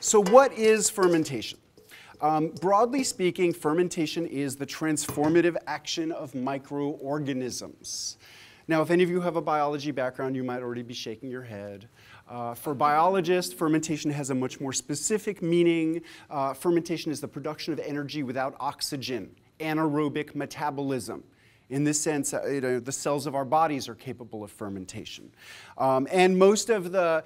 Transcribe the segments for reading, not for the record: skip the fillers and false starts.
So what is fermentation? Broadly speaking, fermentation is the transformative action of microorganisms. Now, if any of you have a biology background, you might already be shaking your head. For biologists, fermentation has a much more specific meaning. Fermentation is the production of energy without oxygen, anaerobic metabolism. In this sense, the cells of our bodies are capable of fermentation. And most of the,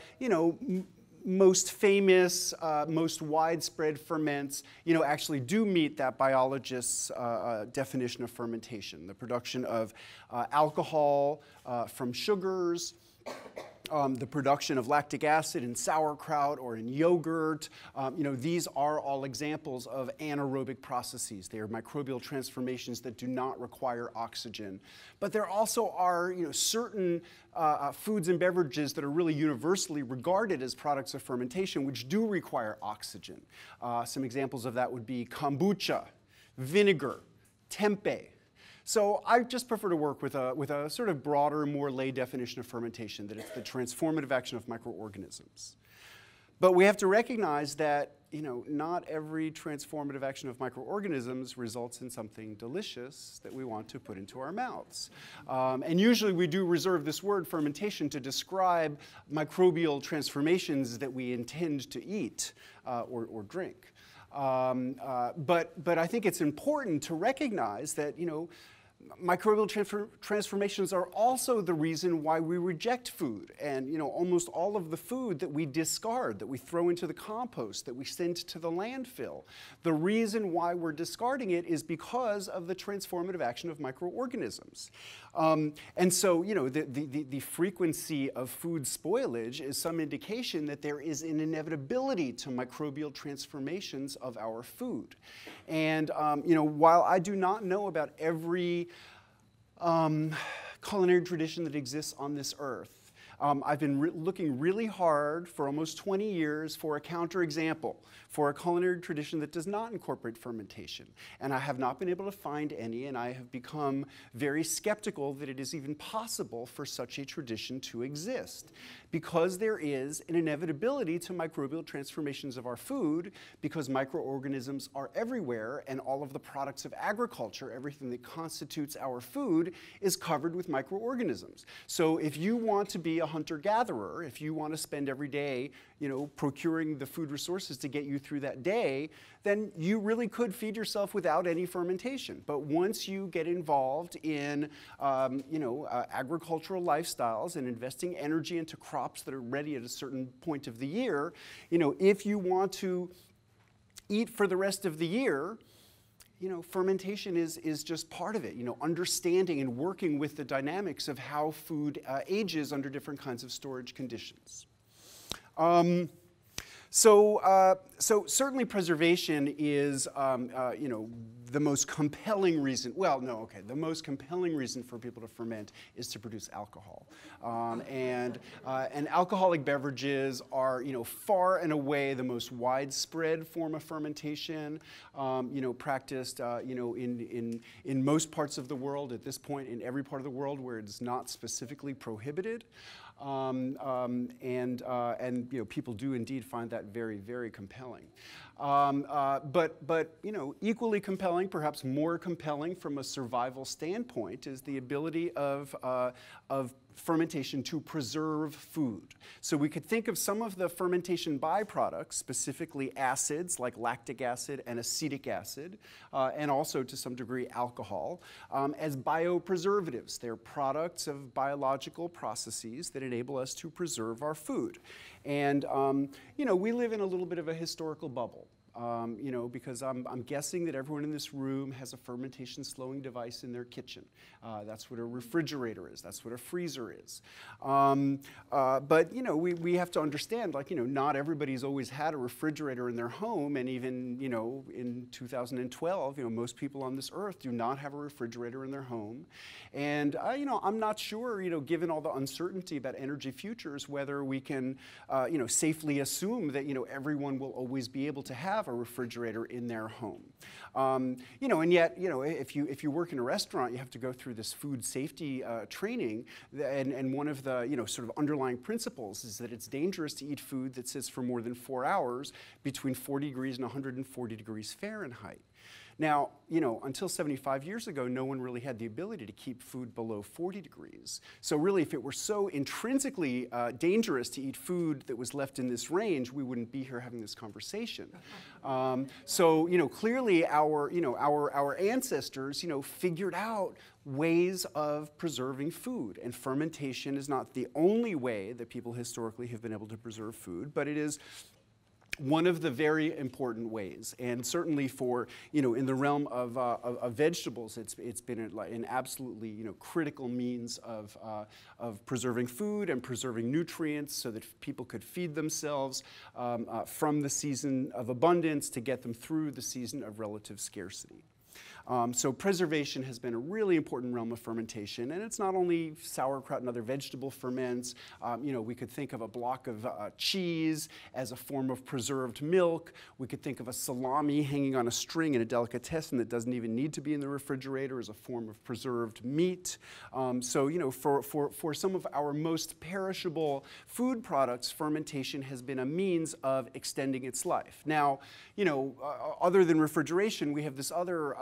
most famous, most widespread ferments, actually do meet that biologist's definition of fermentation, the production of alcohol from sugars, the production of lactic acid in sauerkraut or in yogurt. These are all examples of anaerobic processes. They are microbial transformations that do not require oxygen. But there also are certain foods and beverages that are really universally regarded as products of fermentation which do require oxygen. Some examples of that would be kombucha, vinegar, tempeh. So I just prefer to work with a sort of broader, more lay definition of fermentation, that it's the transformative action of microorganisms. But we have to recognize that not every transformative action of microorganisms results in something delicious that we want to put into our mouths. And usually we do reserve this word fermentation to describe microbial transformations that we intend to eat or drink. But I think it's important to recognize that microbial transformations are also the reason why we reject food. And almost all of the food that we discard, that we throw into the compost, that we send to the landfill, the reason why we're discarding it is because of the transformative action of microorganisms. And so the frequency of food spoilage is some indication that there is an inevitability to microbial transformations of our food. And while I do not know about every culinary tradition that exists on this earth, I've been looking really hard for almost 20 years for a counterexample for a culinary tradition that does not incorporate fermentation. And I have not been able to find any, and I have become very skeptical that it is even possible for such a tradition to exist. Because there is an inevitability to microbial transformations of our food, because microorganisms are everywhere, and all of the products of agriculture, everything that constitutes our food, is covered with microorganisms. So if you want to be a hunter-gatherer, if you want to spend every day procuring the food resources to get you through that day, then you really could feed yourself without any fermentation. But once you get involved in agricultural lifestyles and investing energy into crops that are ready at a certain point of the year, if you want to eat for the rest of the year, fermentation is just part of it. Understanding and working with the dynamics of how food ages under different kinds of storage conditions. So certainly preservation is, the most compelling reason. Well, no, okay. The most compelling reason for people to ferment is to produce alcohol, and alcoholic beverages are, far and away the most widespread form of fermentation. Practiced, in most parts of the world at this point, in every part of the world where it's not specifically prohibited. People do indeed find that very, very compelling. But equally compelling, perhaps more compelling from a survival standpoint, is the ability of fermentation to preserve food. So we could think of some of the fermentation byproducts, specifically acids like lactic acid and acetic acid, and also to some degree alcohol, as biopreservatives. They're products of biological processes that enable us to preserve our food. And we live in a little bit of a historical bubble. Because I'm guessing that everyone in this room has a fermentation slowing device in their kitchen. That's what a refrigerator is. That's what a freezer is. But we have to understand, not everybody's always had a refrigerator in their home, and even in 2012, most people on this earth do not have a refrigerator in their home. And I'm not sure, given all the uncertainty about energy futures, whether we can safely assume that everyone will always be able to have have a refrigerator in their home. You know, and yet, you know, if you work in a restaurant, you have to go through this food safety training, and one of the, you know, sort of underlying principles is that it's dangerous to eat food that sits for more than 4 hours between 40 degrees and 140 degrees Fahrenheit. Now, you know, until 75 years ago, no one really had the ability to keep food below 40 degrees. So really, if it were so intrinsically dangerous to eat food that was left in this range, we wouldn't be here having this conversation. So, you know, clearly our ancestors, you know, figured out ways of preserving food. And fermentation is not the only way that people historically have been able to preserve food, but it is one of the very important ways, and certainly for, you know, in the realm of vegetables, it's been an absolutely, you know, critical means of preserving food and preserving nutrients so that people could feed themselves from the season of abundance to get them through the season of relative scarcity. So preservation has been a really important realm of fermentation, and it's not only sauerkraut and other vegetable ferments. You know, we could think of a block of cheese as a form of preserved milk. We could think of a salami hanging on a string in a delicatessen that doesn't even need to be in the refrigerator as a form of preserved meat. So, you know, for some of our most perishable food products, fermentation has been a means of extending its life. Now, you know, other than refrigeration, we have this other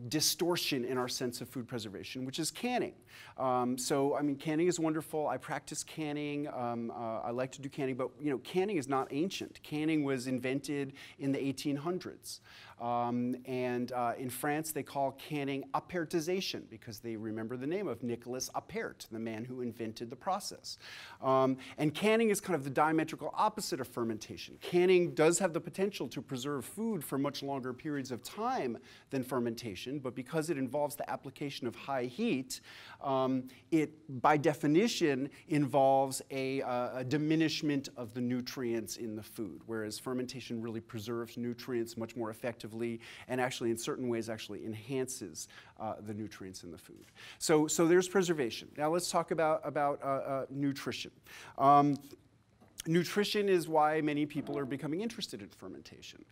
distortion in our sense of food preservation, which is canning. So, I mean, canning is wonderful. I practice canning. I like to do canning, but, you know, canning is not ancient. Canning was invented in the 1800s. In France, they call canning appertisation because they remember the name of Nicolas Appert, the man who invented the process. And canning is kind of the diametrical opposite of fermentation. Canning does have the potential to preserve food for much longer periods of time than fermentation, but because it involves the application of high heat, it, by definition, involves a diminishment of the nutrients in the food, whereas fermentation really preserves nutrients much more effectively and actually, in certain ways, actually enhances the nutrients in the food. So there's preservation. Now let's talk about nutrition. Nutrition is why many people are becoming interested in fermentation.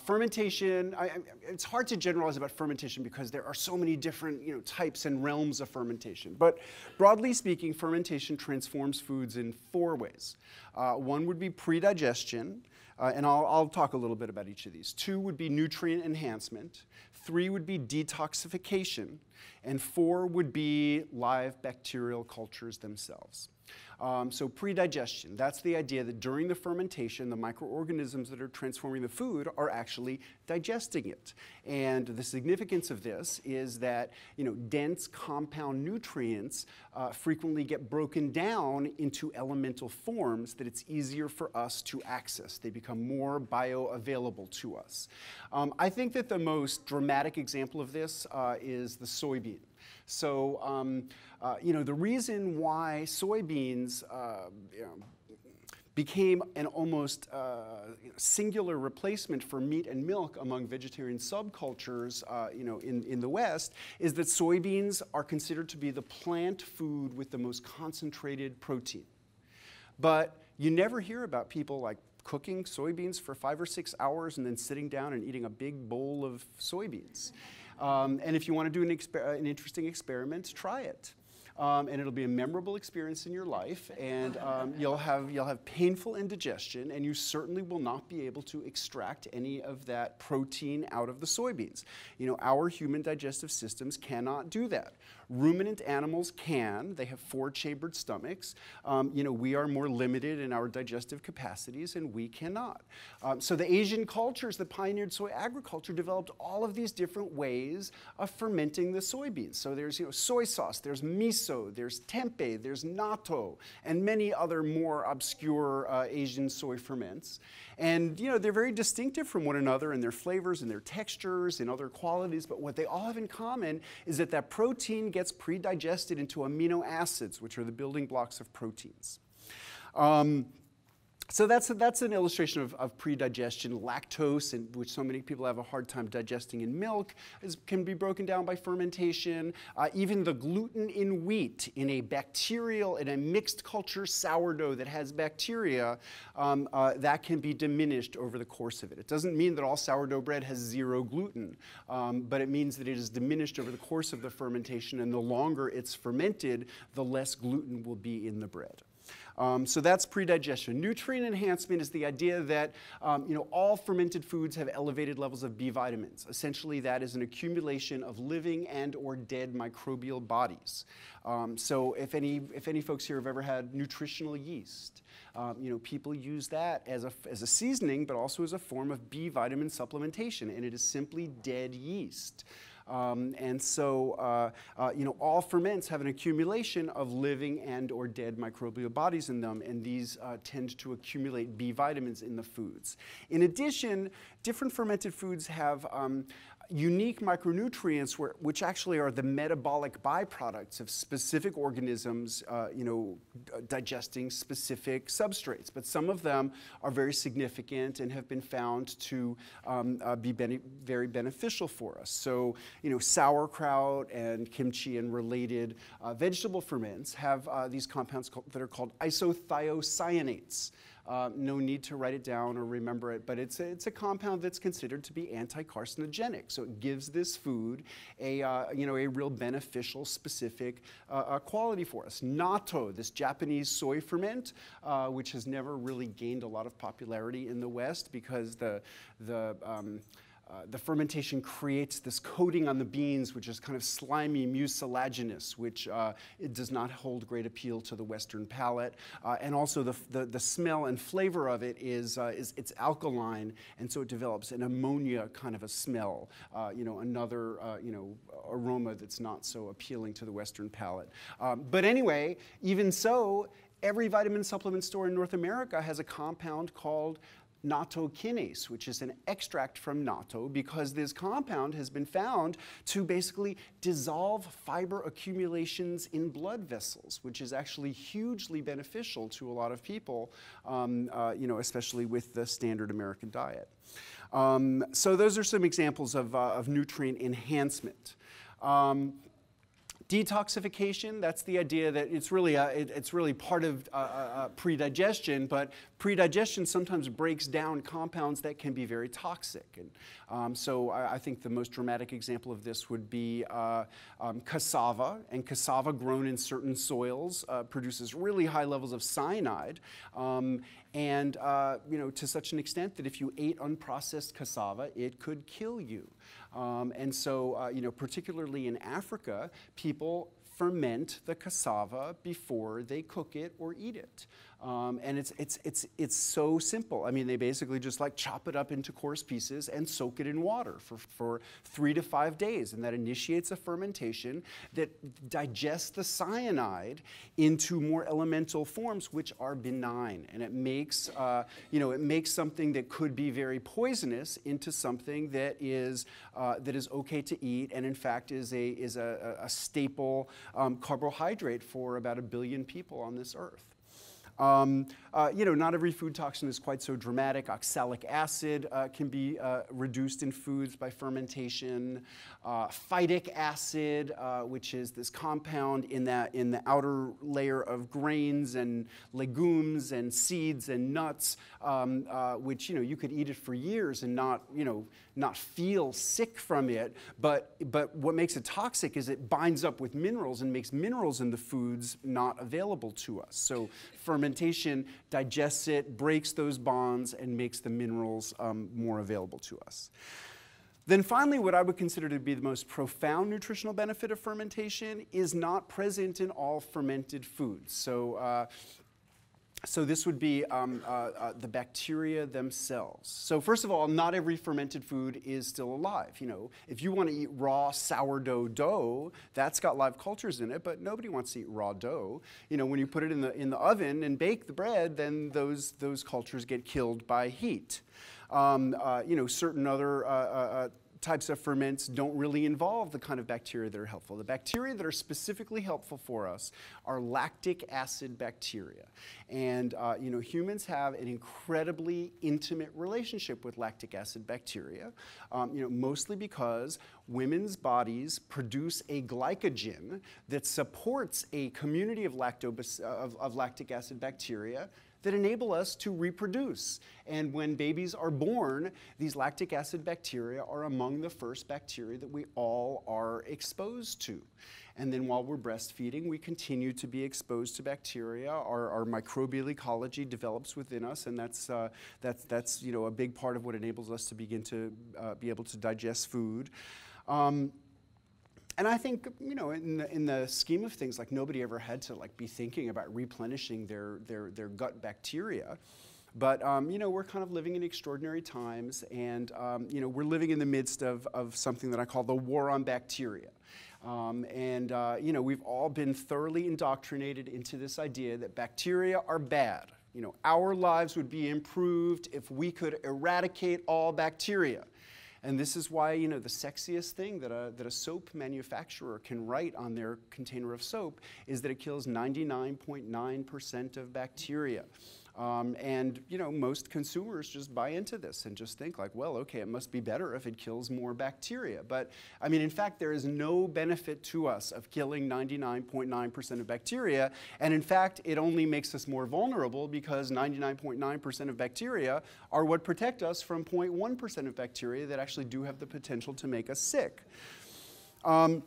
Fermentation, it's hard to generalize about fermentation because there are so many different, you know, types and realms of fermentation. But broadly speaking, fermentation transforms foods in 4 ways. One would be predigestion, and I'll talk a little bit about each of these. 2 would be nutrient enhancement. 3 would be detoxification. And 4 would be live bacterial cultures themselves. So predigestion, that's the idea that during the fermentation, the microorganisms that are transforming the food are actually digesting it. And the significance of this is that, you know, dense compound nutrients frequently get broken down into elemental forms that it's easier for us to access. They become more bioavailable to us. I think that the most dramatic example of this is the soybean. So, you know, the reason why soybeans you know, became an almost singular replacement for meat and milk among vegetarian subcultures, you know, in the West, is that soybeans are considered to be the plant food with the most concentrated protein. But you never hear about people like cooking soybeans for 5 or 6 hours and then sitting down and eating a big bowl of soybeans. And if you want to do an interesting experiment, try it. And it'll be a memorable experience in your life, and you'll have painful indigestion, and you certainly will not be able to extract any of that protein out of the soybeans. You know, our human digestive systems cannot do that. Ruminant animals can. They have 4-chambered stomachs. You know, we are more limited in our digestive capacities, and we cannot. So the Asian cultures that pioneered soy agriculture developed all of these different ways of fermenting the soybeans. So there's, you know, soy sauce, there's miso, there's tempeh, there's natto, and many other more obscure Asian soy ferments. And, you know, they're very distinctive from one another in their flavors and their textures and other qualities, but what they all have in common is that that protein gets pre-digested into amino acids, which are the building blocks of proteins. So that's an illustration of pre-digestion. Lactose, which so many people have a hard time digesting in milk, can be broken down by fermentation. Even the gluten in wheat, in a mixed culture sourdough that has bacteria, that can be diminished over the course of it. It doesn't mean that all sourdough bread has zero gluten, but it means that it is diminished over the course of the fermentation, and the longer it's fermented, the less gluten will be in the bread. So that's pre-digestion. Nutrient enhancement is the idea that all fermented foods have elevated levels of B vitamins. Essentially, that is an accumulation of living and or dead microbial bodies. So if any folks here have ever had nutritional yeast, people use that as a seasoning, but also as a form of B vitamin supplementation, and it is simply dead yeast. All ferments have an accumulation of living and or dead microbial bodies in them, and these tend to accumulate B vitamins in the foods. In addition, different fermented foods have unique micronutrients which actually are the metabolic byproducts of specific organisms digesting specific substrates. But some of them are very significant and have been found to be very beneficial for us. So, sauerkraut and kimchi and related vegetable ferments have these compounds that are called isothiocyanates. No need to write it down or remember it, but it's a compound that's considered to be anti-carcinogenic. So it gives this food a real beneficial, specific quality for us. Natto, this Japanese soy ferment, which has never really gained a lot of popularity in the West because the fermentation creates this coating on the beans, which is kind of slimy, mucilaginous, which it does not hold great appeal to the Western palate. And also the smell and flavor of it is it's alkaline, and so it develops an ammonia kind of a smell, another aroma that's not so appealing to the Western palate. But anyway, even so, every vitamin supplement store in North America has a compound called natto kinase, which is an extract from natto, because this compound has been found to basically dissolve fiber accumulations in blood vessels, which is actually hugely beneficial to a lot of people, especially with the standard American diet. So those are some examples of nutrient enhancement. Detoxification, that's the idea that it's really part of pre-digestion, but pre-digestion sometimes breaks down compounds that can be very toxic. And so I think the most dramatic example of this would be cassava, and cassava grown in certain soils produces really high levels of cyanide, to such an extent that if you ate unprocessed cassava, it could kill you. Particularly in Africa, people ferment the cassava before they cook it or eat it. And it's so simple. I mean, they basically just chop it up into coarse pieces and soak it in water for 3 to 5 days, and that initiates a fermentation that digests the cyanide into more elemental forms, which are benign, and it makes something that could be very poisonous into something that is okay to eat, and in fact is a staple carbohydrate for about 1 billion people on this earth. Not every food toxin is quite so dramatic. Oxalic acid can be reduced in foods by fermentation. Phytic acid, which is this compound in the outer layer of grains and legumes and seeds and nuts, which you could eat it for years and not feel sick from it. But what makes it toxic is it binds up with minerals and makes minerals in the foods not available to us. So fermentation digests it, breaks those bonds, and makes the minerals more available to us. Then finally, what I would consider to be the most profound nutritional benefit of fermentation is not present in all fermented foods. So this would be the bacteria themselves. So first of all, not every fermented food is still alive. If you want to eat raw sourdough dough, that's got live cultures in it, but nobody wants to eat raw dough. When you put it in the oven and bake the bread, then those cultures get killed by heat. Certain other types of ferments don't really involve the kind of bacteria that are helpful. The bacteria that are specifically helpful for us are lactic acid bacteria. And humans have an incredibly intimate relationship with lactic acid bacteria, mostly because women's bodies produce a glycogen that supports a community of lactic acid bacteria that enable us to reproduce. And when babies are born, these lactic acid bacteria are among the first bacteria that we all are exposed to. And then while we're breastfeeding, we continue to be exposed to bacteria. Our microbial ecology develops within us, and that's a big part of what enables us to begin to be able to digest food. And I think, in the scheme of things, like nobody ever had to be thinking about replenishing their gut bacteria. But, we're kind of living in extraordinary times, and, we're living in the midst of something that I call the war on bacteria. We've all been thoroughly indoctrinated into this idea that bacteria are bad. Our lives would be improved if we could eradicate all bacteria. And this is why, the sexiest thing that a soap manufacturer can write on their container of soap is that it kills 99.9% of bacteria. Most consumers just buy into this and just think well, okay, it must be better if it kills more bacteria. But, in fact, there is no benefit to us of killing 99.9% of bacteria. And in fact, it only makes us more vulnerable because 99.9% of bacteria are what protect us from 0.1% of bacteria that actually do have the potential to make us sick. And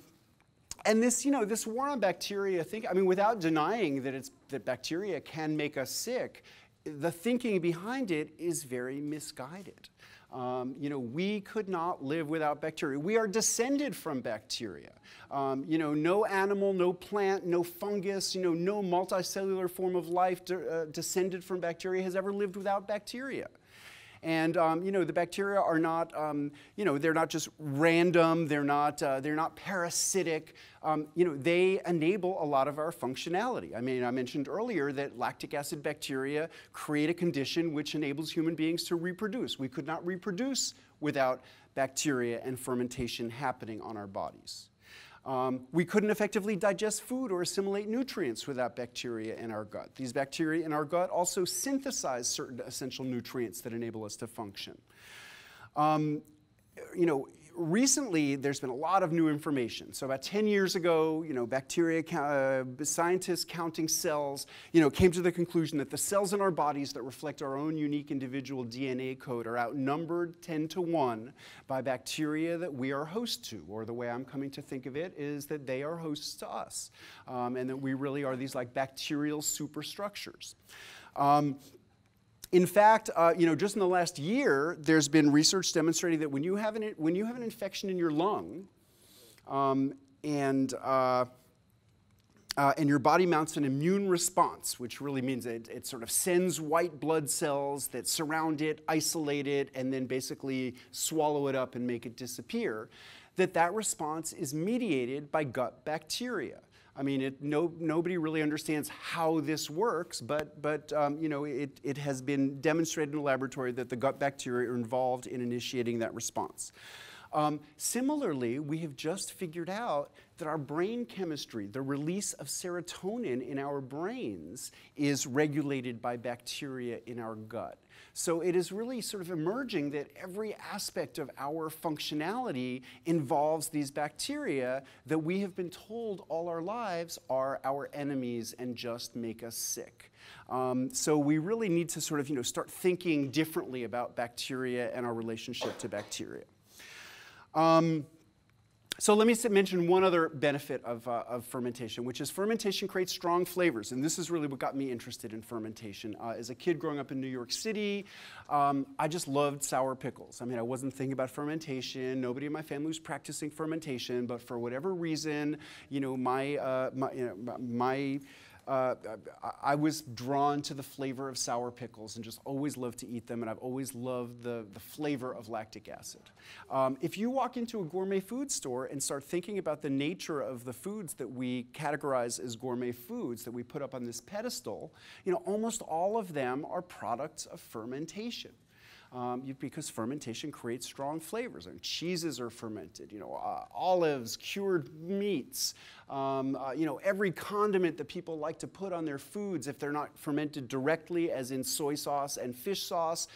this, this war on bacteria, without denying that bacteria can make us sick, the thinking behind it is very misguided. We could not live without bacteria. We are descended from bacteria. No animal, no plant, no fungus, no multicellular form of life descended from bacteria has ever lived without bacteria. And the bacteria are not, they're not just random. They're not parasitic. They enable a lot of our functionality. I mentioned earlier that lactic acid bacteria create a condition which enables human beings to reproduce. We could not reproduce without bacteria and fermentation happening on our bodies. We couldn't effectively digest food or assimilate nutrients without bacteria in our gut. These bacteria in our gut also synthesize certain essential nutrients that enable us to function. Recently, there's been a lot of new information. So about 10 years ago, scientists counting cells, came to the conclusion that the cells in our bodies that reflect our own unique individual DNA code are outnumbered 10 to 1 by bacteria that we are host to, or the way I'm coming to think of it is that they are hosts to us, and that we really are these bacterial superstructures. In fact, just in the last year, there's been research demonstrating that when you have an infection in your lung, and your body mounts an immune response, which really means that it sort of sends white blood cells that surround it, isolate it, and then basically swallow it up and make it disappear, that response is mediated by gut bacteria. Nobody really understands how this works, but it has been demonstrated in the laboratory that the gut bacteria are involved in initiating that response. Similarly, we have just figured out that our brain chemistry, the release of serotonin in our brains, is regulated by bacteria in our gut. So it is really sort of emerging that every aspect of our functionality involves these bacteria that we have been told all our lives are our enemies and just make us sick. So we really need to sort of start thinking differently about bacteria and our relationship to bacteria. So let me mention one other benefit of fermentation, which is fermentation creates strong flavors. And this is really what got me interested in fermentation. As a kid growing up in New York City, I just loved sour pickles. I wasn't thinking about fermentation. Nobody in my family was practicing fermentation. But for whatever reason, I was drawn to the flavor of sour pickles and just always loved to eat them, and I've always loved the flavor of lactic acid. If you walk into a gourmet food store and start thinking about the nature of the foods that we categorize as gourmet foods that we put up on this pedestal, almost all of them are products of fermentation. because fermentation creates strong flavors. And cheeses are fermented, olives, cured meats, every condiment that people like to put on their foods, if they're not fermented directly, as in soy sauce and fish sauce,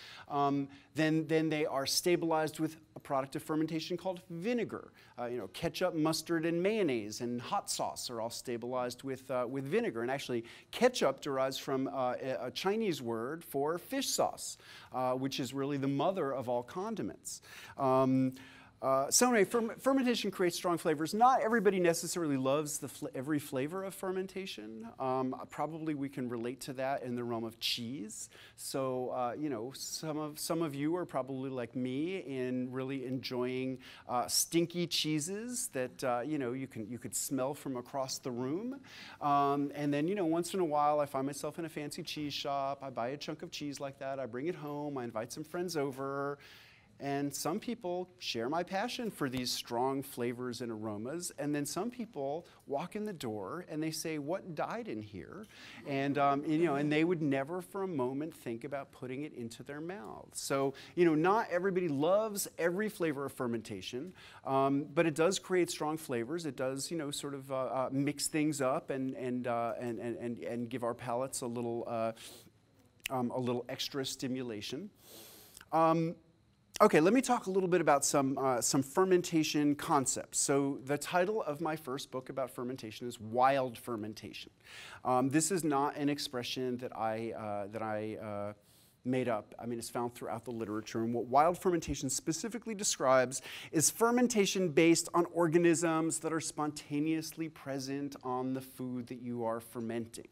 then they are stabilized with a product of fermentation called vinegar. Ketchup, mustard, and mayonnaise and hot sauce are all stabilized with vinegar. And actually, ketchup derives from a Chinese word for fish sauce, which is really the mother of all condiments. So anyway, fermentation creates strong flavors. Not everybody necessarily loves every flavor of fermentation. Probably we can relate to that in the realm of cheese. So some of you are probably like me in really enjoying stinky cheeses that you could smell from across the room. And then once in a while I find myself in a fancy cheese shop. I buy a chunk of cheese like that. I bring it home. I invite some friends over. And some people share my passion for these strong flavors and aromas. And then some people walk in the door and they say, "What died in here?" And and they would never for a moment think about putting it into their mouths. So not everybody loves every flavor of fermentation, but it does create strong flavors. It does sort of mix things up and give our palates a little extra stimulation. Okay, let me talk a little bit about some fermentation concepts. So the title of my first book about fermentation is Wild Fermentation. This is not an expression that I made up. I mean, it's found throughout the literature. And what wild fermentation specifically describes is fermentation based on organisms that are spontaneously present on the food that you are fermenting.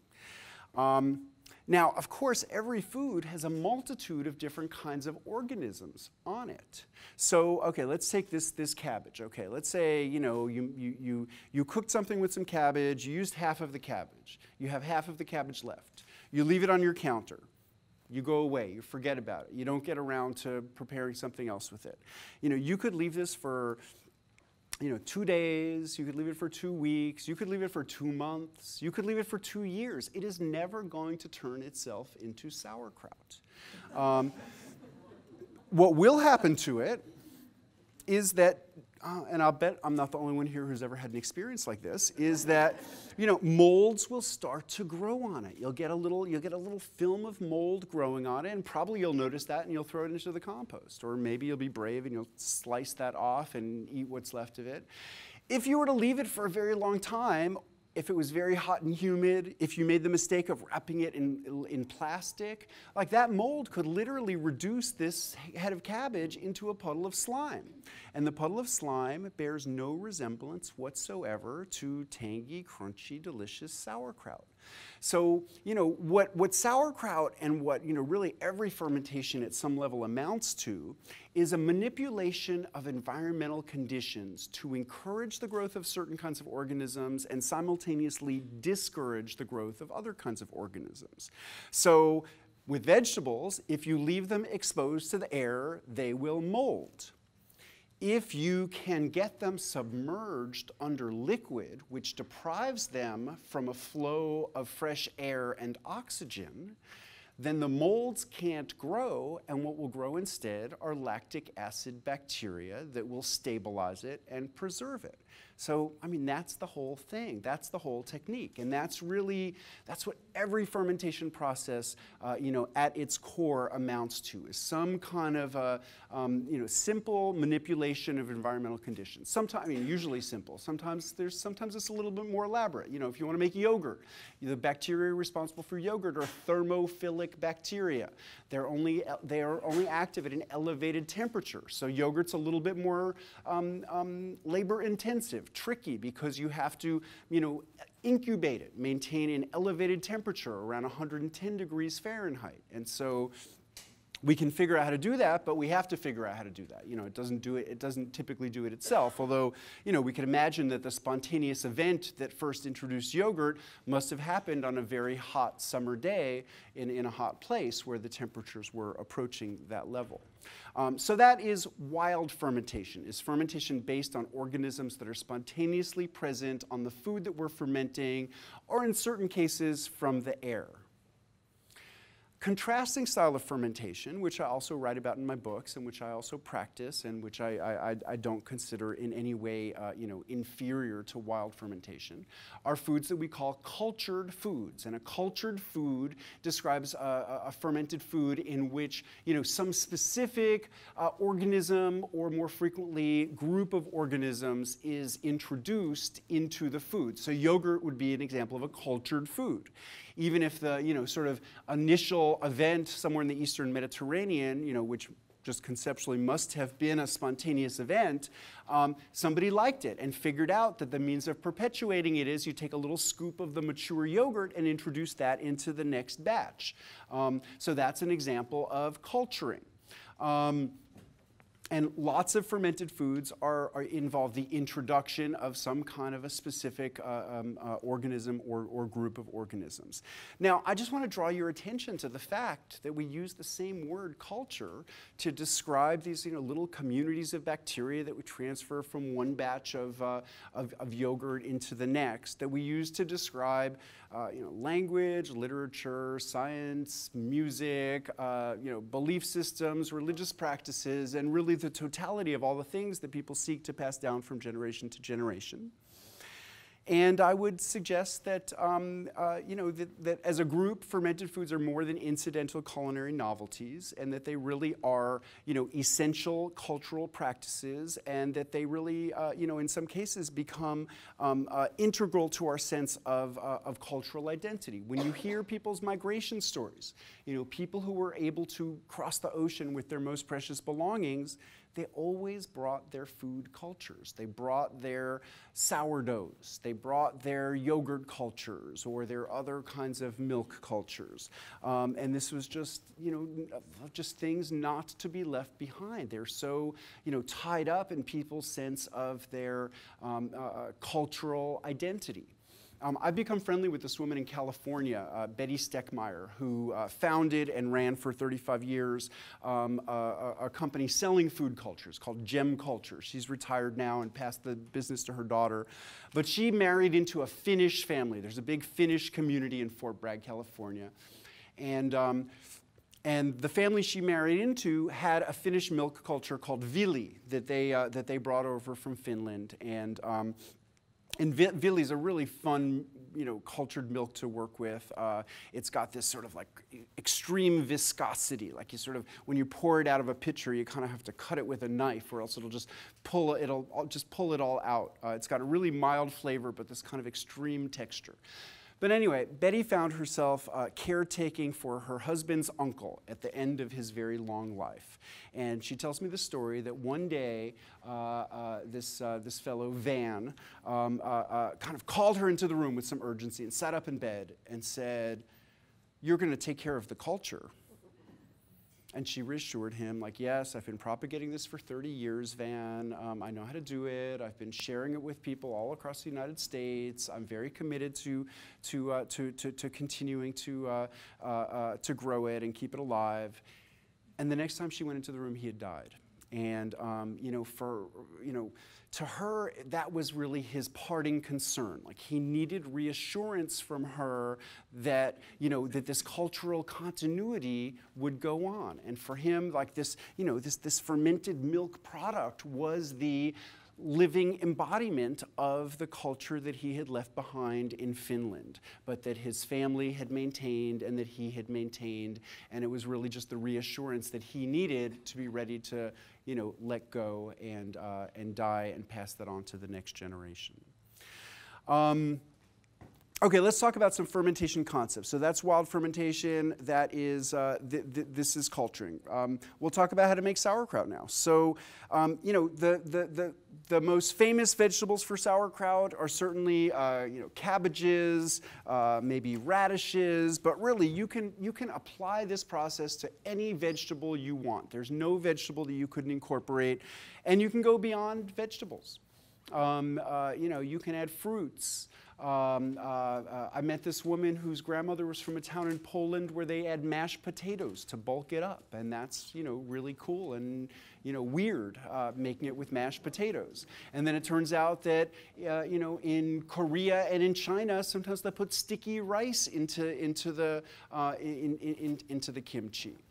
Now, of course, every food has a multitude of different kinds of organisms on it. So, okay, let's take this cabbage. Okay, let's say you cooked something with some cabbage. You used half of the cabbage. You have half of the cabbage left. You leave it on your counter. You go away. You forget about it. You don't get around to preparing something else with it. You could leave this for 2 days, you could leave it for 2 weeks, you could leave it for 2 months, you could leave it for 2 years. It is never going to turn itself into sauerkraut. What will happen to it is that, and I'll bet I'm not the only one here who's ever had an experience like this, is that molds will start to grow on it. You'll get a little film of mold growing on it, and probably you'll notice that and you'll throw it into the compost. Or maybe you'll be brave and you'll slice that off and eat what's left of it. If you were to leave it for a very long time, if it was very hot and humid, if you made the mistake of wrapping it in plastic, like that mold could literally reduce this head of cabbage into a puddle of slime. And the puddle of slime bears no resemblance whatsoever to tangy, crunchy, delicious sauerkraut. So, what sauerkraut and what, really every fermentation at some level amounts to is a manipulation of environmental conditions to encourage the growth of certain kinds of organisms and simultaneously discourage the growth of other kinds of organisms. So, with vegetables, if you leave them exposed to the air, they will mold. If you can get them submerged under liquid, which deprives them from a flow of fresh air and oxygen, then the molds can't grow, and what will grow instead are lactic acid bacteria that will stabilize it and preserve it. So, that's the whole thing. That's the whole technique. And that's what every fermentation process, at its core amounts to, is some kind of simple manipulation of environmental conditions. Sometimes, usually simple. Sometimes it's a little bit more elaborate. If you want to make yogurt, the bacteria responsible for yogurt are thermophilic bacteria. They are only active at an elevated temperature. So yogurt's a little bit more labor intensive, tricky, because you have to, incubate it, maintain an elevated temperature around 110 degrees Fahrenheit. And so we can figure out how to do that, but we have to figure out how to do that. It doesn't typically do it itself, although, we can imagine that the spontaneous event that first introduced yogurt must have happened on a very hot summer day in a hot place where the temperatures were approaching that level. So that is wild fermentation, is fermentation based on organisms that are spontaneously present on the food that we're fermenting, or in certain cases from the air. contrasting style of fermentation, which I also write about in my books and which I also practice and which I don't consider in any way inferior to wild fermentation, are foods that we call cultured foods. And a cultured food describes a fermented food in which some specific organism, or more frequently group of organisms, is introduced into the food. So yogurt would be an example of a cultured food. Even if the sort of initial event somewhere in the Eastern Mediterranean, which just conceptually must have been a spontaneous event, somebody liked it and figured out that the means of perpetuating it is you take a little scoop of the mature yogurt and introduce that into the next batch. So that's an example of culturing. And lots of fermented foods involve the introduction of some kind of a specific organism or group of organisms. Now, I just want to draw your attention to the fact that we use the same word, culture, to describe these little communities of bacteria that we transfer from one batch of yogurt into the next, that we use to describe language, literature, science, music, belief systems, religious practices, and really the totality of all the things that people seek to pass down from generation to generation. And I would suggest that, that as a group, fermented foods are more than incidental culinary novelties, and that they really are, essential cultural practices, and that they really, in some cases become integral to our sense of cultural identity. When you hear people's migration stories, people who were able to cross the ocean with their most precious belongings, they always brought their food cultures. They brought their sourdoughs. They brought their yogurt cultures or their other kinds of milk cultures. And this was just, just things not to be left behind. They're so, tied up in people's sense of their cultural identity. I've become friendly with this woman in California, Betty Steckmeyer, who founded and ran for 35 years a company selling food cultures called Gem Culture. She's retired now and passed the business to her daughter. But she married into a Finnish family. There's a big Finnish community in Fort Bragg, California. And the family she married into had a Finnish milk culture called Vili that they brought over from Finland. And Vili's a really fun, cultured milk to work with. It's got this sort of like extreme viscosity. Like you sort of, when you pour it out of a pitcher, you kind of have to cut it with a knife, or else it'll just pull it all out. It's got a really mild flavor, but this kind of extreme texture. But anyway, Betty found herself caretaking for her husband's uncle at the end of his very long life. And she tells me the story that one day, this fellow, Van, kind of called her into the room with some urgency and sat up in bed and said, "You're going to take care of the culture." And she reassured him, like, "Yes, I've been propagating this for 30 years, Van. I know how to do it. I've been sharing it with people all across the United States. I'm very committed to continuing to grow it and keep it alive." And the next time she went into the room, he had died. And to her, that was really his parting concern. Like, he needed reassurance from her that, that this cultural continuity would go on. And for him, like this fermented milk product was the living embodiment of the culture that he had left behind in Finland, but that his family had maintained and that he had maintained. And it was really just the reassurance that he needed to be ready to, let go and die and pass that on to the next generation. Okay, let's talk about some fermentation concepts. So that's wild fermentation. That is, this is culturing. We'll talk about how to make sauerkraut now. So, the most famous vegetables for sauerkraut are certainly, cabbages, maybe radishes. But really, you can apply this process to any vegetable you want. There's no vegetable that you couldn't incorporate, and you can go beyond vegetables. You can add fruits. I met this woman whose grandmother was from a town in Poland where they add mashed potatoes to bulk it up, and that's really cool and weird, making it with mashed potatoes. And then it turns out that in Korea and in China, sometimes they put sticky rice into the kimchi.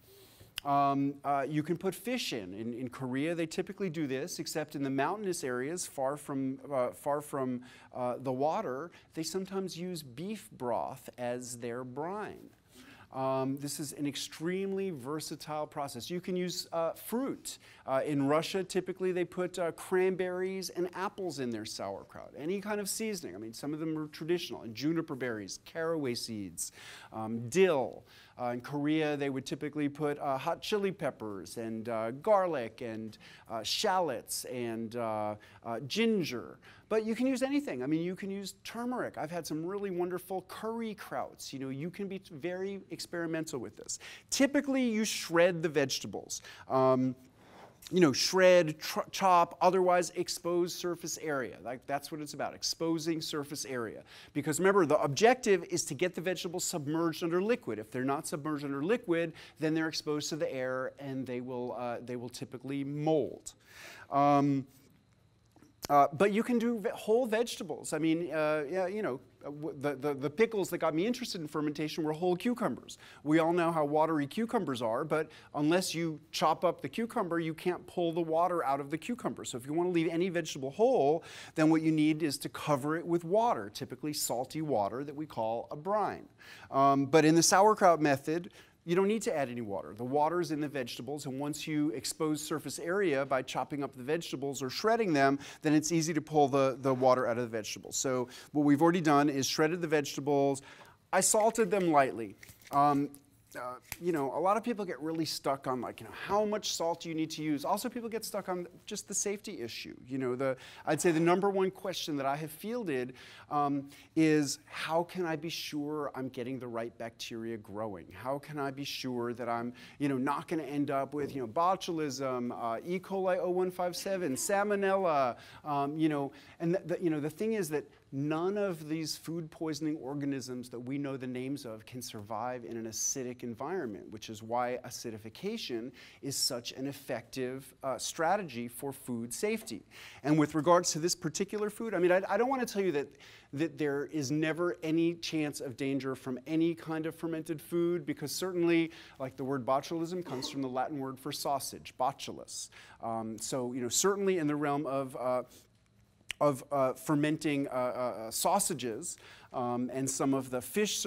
You can put fish in. In Korea, they typically do this, except in the mountainous areas far from the water, they sometimes use beef broth as their brine. This is an extremely versatile process. You can use fruit. In Russia, typically they put cranberries and apples in their sauerkraut. Any kind of seasoning. I mean, some of them are traditional. And juniper berries, caraway seeds, dill. In Korea, they would typically put hot chili peppers and garlic and shallots and ginger. But you can use anything. I mean, you can use turmeric. I've had some really wonderful curry krauts. You can be very experimental with this. Typically, you shred the vegetables. Shred, chop, otherwise expose surface area. That's what it's about, exposing surface area. Because remember, the objective is to get the vegetables submerged under liquid. If they're not submerged under liquid, then they're exposed to the air and they will typically mold. But you can do whole vegetables. I mean, the pickles that got me interested in fermentation were whole cucumbers. We all know how watery cucumbers are, but unless you chop up the cucumber, you can't pull the water out of the cucumber. So if you want to leave any vegetable whole, then what you need is to cover it with water, typically salty water that we call a brine. But in the sauerkraut method, you don't need to add any water. The water is in the vegetables, and once you expose surface area by chopping up the vegetables or shredding them, then it's easy to pull the water out of the vegetables. So what we've already done is shredded the vegetables. I salted them lightly. A lot of people get really stuck on how much salt do you need to use. Also, people get stuck on just the safety issue. I'd say the number one question that I have fielded is how can I be sure I'm getting the right bacteria growing? How can I be sure that I'm not going to end up with botulism, E. coli 0157, salmonella, and the thing is that none of these food poisoning organisms that we know the names of can survive in an acidic environment, which is why acidification is such an effective strategy for food safety. And with regards to this particular food, I mean, I don't want to tell you that there is never any chance of danger from any kind of fermented food, because certainly, like the word botulism comes from the Latin word for sausage, botulus. So certainly in the realm of fermenting sausages and some of the fish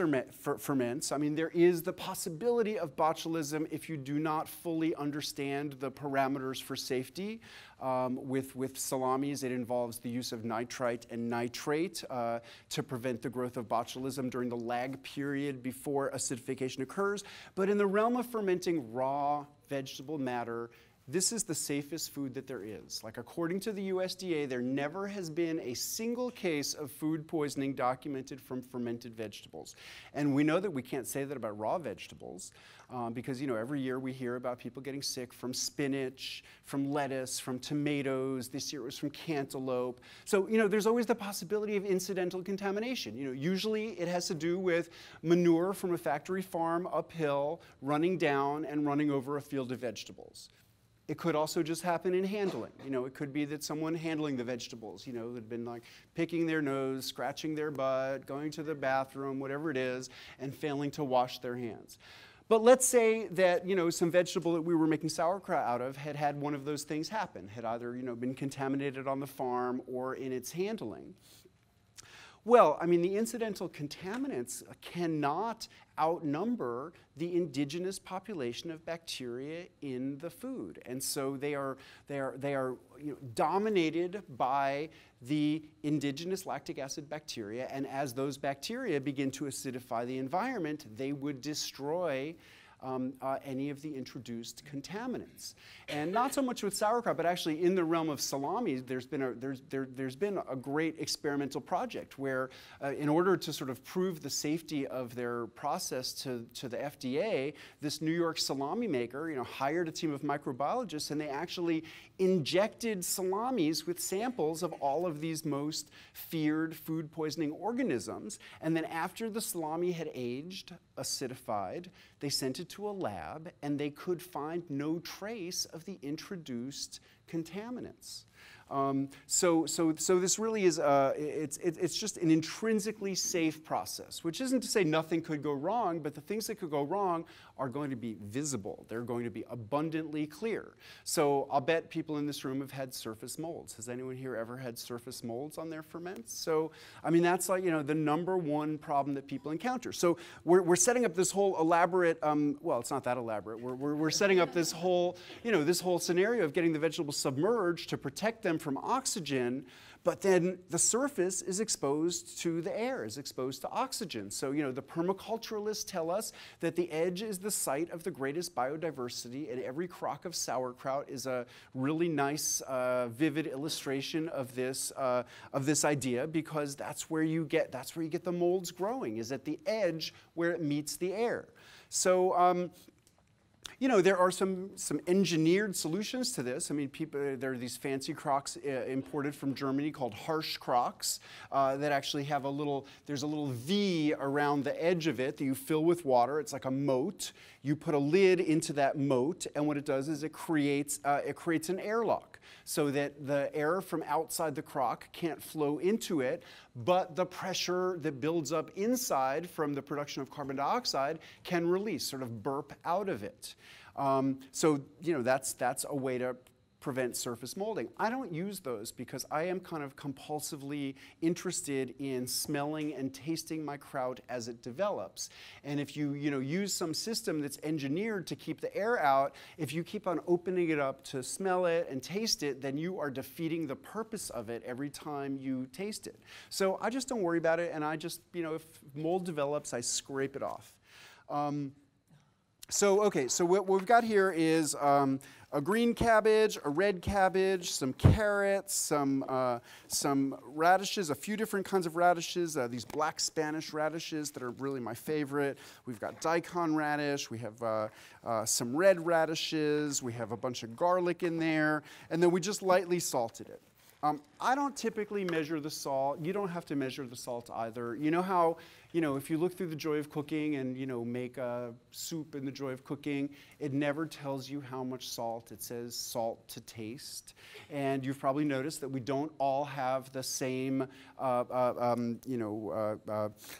ferments. I mean, there is the possibility of botulism if you do not fully understand the parameters for safety. With salamis, it involves the use of nitrite and nitrate to prevent the growth of botulism during the lag period before acidification occurs. But in the realm of fermenting raw vegetable matter, this is the safest food that there is. Like, according to the USDA, there never has been a single case of food poisoning documented from fermented vegetables. And we know that we can't say that about raw vegetables because, every year we hear about people getting sick from spinach, from lettuce, from tomatoes. This year it was from cantaloupe. So, there's always the possibility of incidental contamination. Usually it has to do with manure from a factory farm uphill, running down and running over a field of vegetables. It could also just happen in handling. It could be that someone handling the vegetables, had been like picking their nose, scratching their butt, going to the bathroom, whatever it is, and failing to wash their hands. But let's say that, some vegetable that we were making sauerkraut out of had one of those things happen, had either, been contaminated on the farm or in its handling. Well, I mean, the incidental contaminants cannot outnumber the indigenous population of bacteria in the food, and so they are dominated by the indigenous lactic acid bacteria. And as those bacteria begin to acidify the environment, they would destroy any of the introduced contaminants. And not so much with sauerkraut, but actually in the realm of salami, there's been a great experimental project where in order to sort of prove the safety of their process to the FDA, this New York salami maker, hired a team of microbiologists, and they actually injected salamis with samples of all of these most feared food poisoning organisms. And then after the salami had aged, acidified, they sent it to a lab, and they could find no trace of the introduced contaminants. So this really is, it's just an intrinsically safe process, which isn't to say nothing could go wrong, but the things that could go wrong are going to be visible. They're going to be abundantly clear. So I'll bet people in this room have had surface molds. Has anyone here ever had surface molds on their ferments? So, I mean, that's like, the number one problem that people encounter. So we're setting up this whole elaborate, well, it's not that elaborate. We're setting up this whole, this whole scenario of getting the vegetables submerged to protect them from oxygen, but then the surface is exposed to the air, is exposed to oxygen. So, the permaculturalists tell us that the edge is the site of the greatest biodiversity, and every crock of sauerkraut is a really nice, vivid illustration of this idea, because that's where you get the molds growing, is at the edge where it meets the air. So, there are some engineered solutions to this. I mean, there are these fancy crocks imported from Germany called harsh crocks that actually have there's a little V around the edge of it that you fill with water. It's like a moat. You put a lid into that moat, and what it does is it creates an airlock, so that the air from outside the crock can't flow into it, but the pressure that builds up inside from the production of carbon dioxide can release, sort of burp out of it. So, that's a way to prevent surface molding. I don't use those because I am kind of compulsively interested in smelling and tasting my kraut as it develops. And if you, use some system that's engineered to keep the air out, if you keep on opening it up to smell it and taste it, then you are defeating the purpose of it every time you taste it. So I just don't worry about it, and I just, if mold develops, I scrape it off. So what we've got here is a green cabbage, a red cabbage, some carrots, some radishes, a few different kinds of radishes, these black Spanish radishes that are really my favorite. We've got daikon radish, we have some red radishes, we have a bunch of garlic in there, and then we just lightly salted it. I don't typically measure the salt. You don't have to measure the salt either. You know how, if you look through The Joy of Cooking and, make a soup in The Joy of Cooking, it never tells you how much salt. It says salt to taste. And you've probably noticed that we don't all have the same,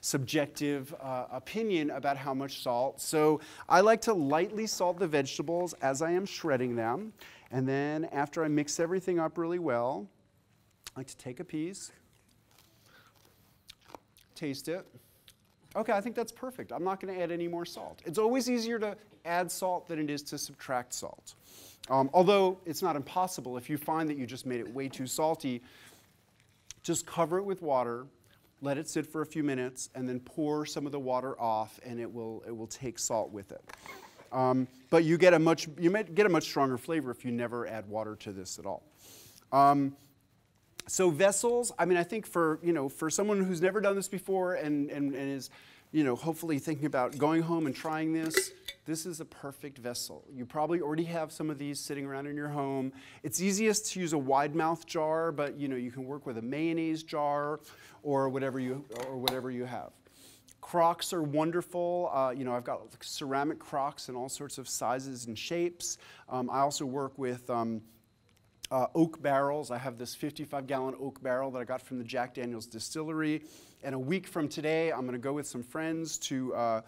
subjective opinion about how much salt. So I like to lightly salt the vegetables as I am shredding them. And then after I mix everything up really well, I like to take a piece, taste it. Okay, I think that's perfect. I'm not going to add any more salt. It's always easier to add salt than it is to subtract salt. Although it's not impossible. If you find that you just made it way too salty, just cover it with water, let it sit for a few minutes, and then pour some of the water off, and it will take salt with it. But you might get a much stronger flavor if you never add water to this at all. So vessels, I mean, I think for someone who's never done this before and is, hopefully thinking about going home and trying this, this is a perfect vessel. You probably already have some of these sitting around in your home. It's easiest to use a wide mouth jar, but you can work with a mayonnaise jar or whatever you have. Crocks are wonderful. I've got ceramic crocks in all sorts of sizes and shapes. I also work with oak barrels. I have this 55-gallon oak barrel that I got from the Jack Daniel's distillery. And a week from today, I'm going to go with some friends to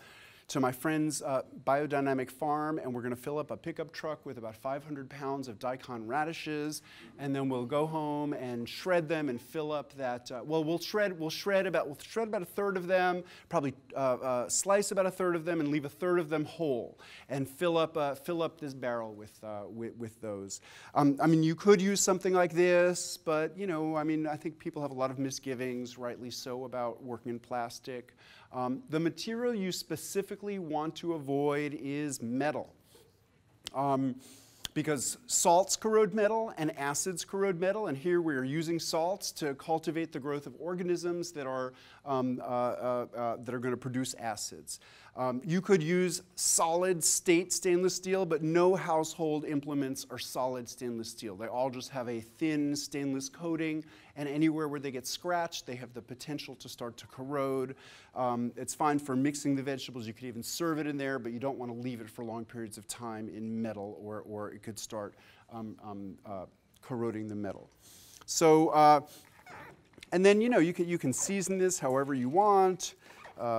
my friend's biodynamic farm, and we're going to fill up a pickup truck with about 500 pounds of daikon radishes, and then we'll go home and shred them and fill up that. We'll shred about a third of them, probably slice about a third of them, and leave a third of them whole, and fill up this barrel with those. I mean, you could use something like this, but I think people have a lot of misgivings, rightly so, about working in plastic. The material used specifically specifically want to avoid is metal. Because salts corrode metal and acids corrode metal, and here we're using salts to cultivate the growth of organisms that are going to produce acids. You could use solid state stainless steel, but no household implements are solid stainless steel. They all just have a thin stainless coating, and anywhere where they get scratched, they have the potential to start to corrode. It's fine for mixing the vegetables. You could even serve it in there, but you don't want to leave it for long periods of time in metal, or it could start corroding the metal. So, and then, you can season this however you want.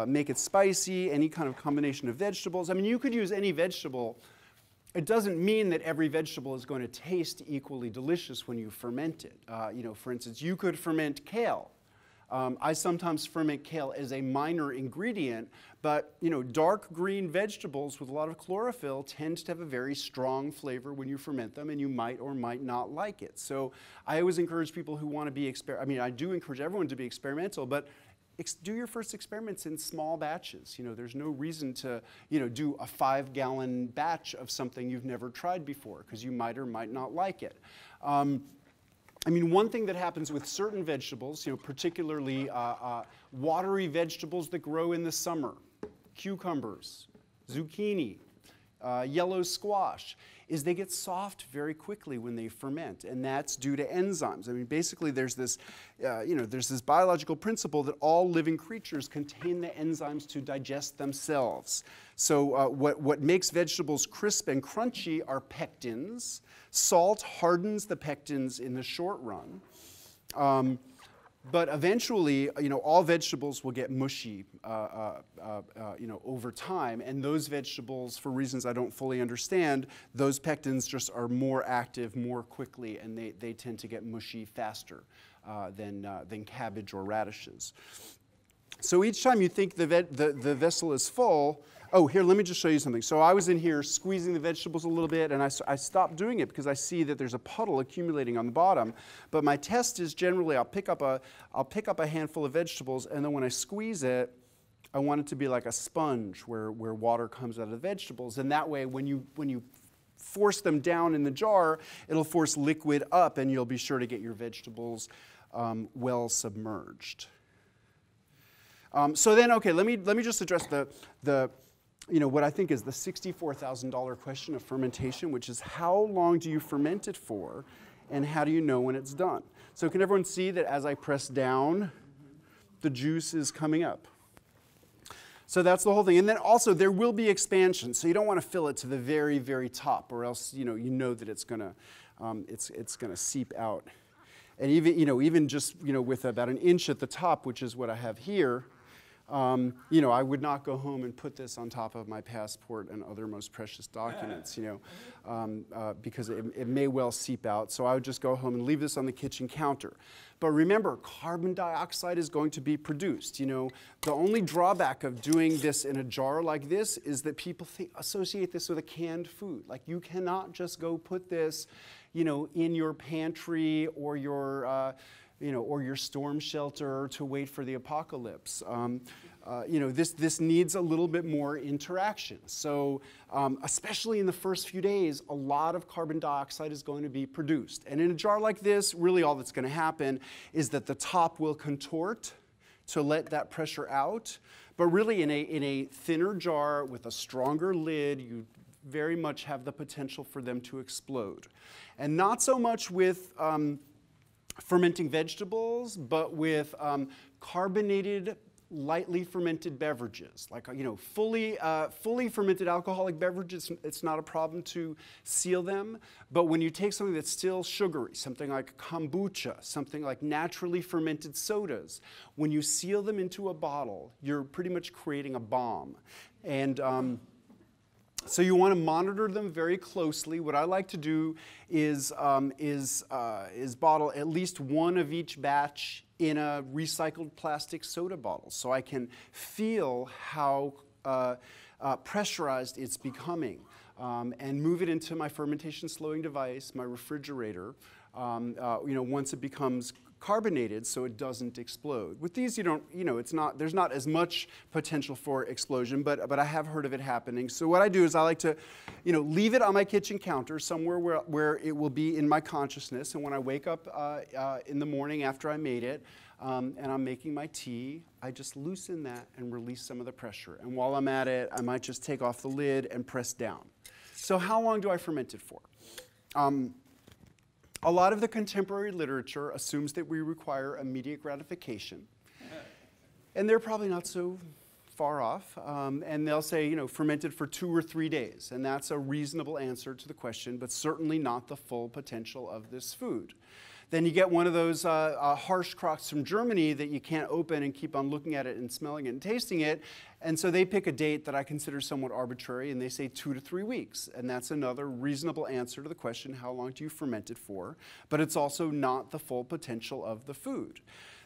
Make it spicy, any kind of combination of vegetables. I mean, you could use any vegetable. It doesn't mean that every vegetable is going to taste equally delicious when you ferment it. For instance, you could ferment kale. I sometimes ferment kale as a minor ingredient, but dark green vegetables with a lot of chlorophyll tend to have a very strong flavor when you ferment them, and you might or might not like it. So I always encourage people who want to be I do encourage everyone to be experimental, but do your first experiments in small batches. There's no reason to, do a 5-gallon batch of something you've never tried before, because you might or might not like it. One thing that happens with certain vegetables, particularly watery vegetables that grow in the summer, cucumbers, zucchini, yellow squash, is they get soft very quickly when they ferment, and that's due to enzymes. Basically there's this, there's this biological principle that all living creatures contain the enzymes to digest themselves. So what makes vegetables crisp and crunchy are pectins. Salt hardens the pectins in the short run. But eventually, all vegetables will get mushy, over time. And those vegetables, for reasons I don't fully understand, those pectins just are more active more quickly, and they tend to get mushy faster than cabbage or radishes. So each time you think the vessel is full, oh, here, let me just show you something. So I was in here squeezing the vegetables a little bit, and I stopped doing it because I see that there's a puddle accumulating on the bottom. But my test is generally I'll pick up a handful of vegetables, and then when I squeeze it, I want it to be like a sponge where water comes out of the vegetables. And that way, when you force them down in the jar, it'll force liquid up, and you'll be sure to get your vegetables well submerged. So then, okay, let me just address what I think is the $64,000 question of fermentation, which is how long do you ferment it for, and how do you know when it's done? So can everyone see that as I press down, the juice is coming up? So that's the whole thing. And then also there will be expansion, so you don't want to fill it to the very, very top, or else you know that it's gonna seep out. And even just with about an inch at the top, which is what I have here. I would not go home and put this on top of my passport and other most precious documents, because it may well seep out. So I would just go home and leave this on the kitchen counter. But remember, carbon dioxide is going to be produced. The only drawback of doing this in a jar like this is that people associate this with a canned food. Like, you cannot just go put this, in your pantry or your storm shelter to wait for the apocalypse. This needs a little bit more interaction. So especially in the first few days, a lot of carbon dioxide is going to be produced. And in a jar like this, really all that's going to happen is that the top will contort to let that pressure out. But really in a thinner jar with a stronger lid, you very much have the potential for them to explode. And not so much with fermenting vegetables, but with carbonated, lightly fermented beverages, like fully fermented alcoholic beverages. It's not a problem to seal them, but when you take something that's still sugary, something like kombucha, something like naturally fermented sodas, when you seal them into a bottle, you're pretty much creating a bomb. And so you want to monitor them very closely. What I like to do is bottle at least one of each batch in a recycled plastic soda bottle, so I can feel how pressurized it's becoming, and move it into my fermentation slowing device, my refrigerator. Once it becomes carbonated so it doesn't explode. With these, you don't, there's not as much potential for explosion, but I have heard of it happening. So what I do is I like to, leave it on my kitchen counter somewhere where it will be in my consciousness. And when I wake up in the morning after I made it, and I'm making my tea, I just loosen that and release some of the pressure. And while I'm at it, I might just take off the lid and press down. So how long do I ferment it for? A lot of the contemporary literature assumes that we require immediate gratification. And they're probably not so far off. And they'll say, fermented for 2 or 3 days. And that's a reasonable answer to the question, but certainly not the full potential of this food. Then you get one of those harsh crocks from Germany that you can't open and keep on looking at it and smelling it and tasting it. And so they pick a date that I consider somewhat arbitrary, and they say 2 to 3 weeks. And that's another reasonable answer to the question, how long do you ferment it for? But it's also not the full potential of the food.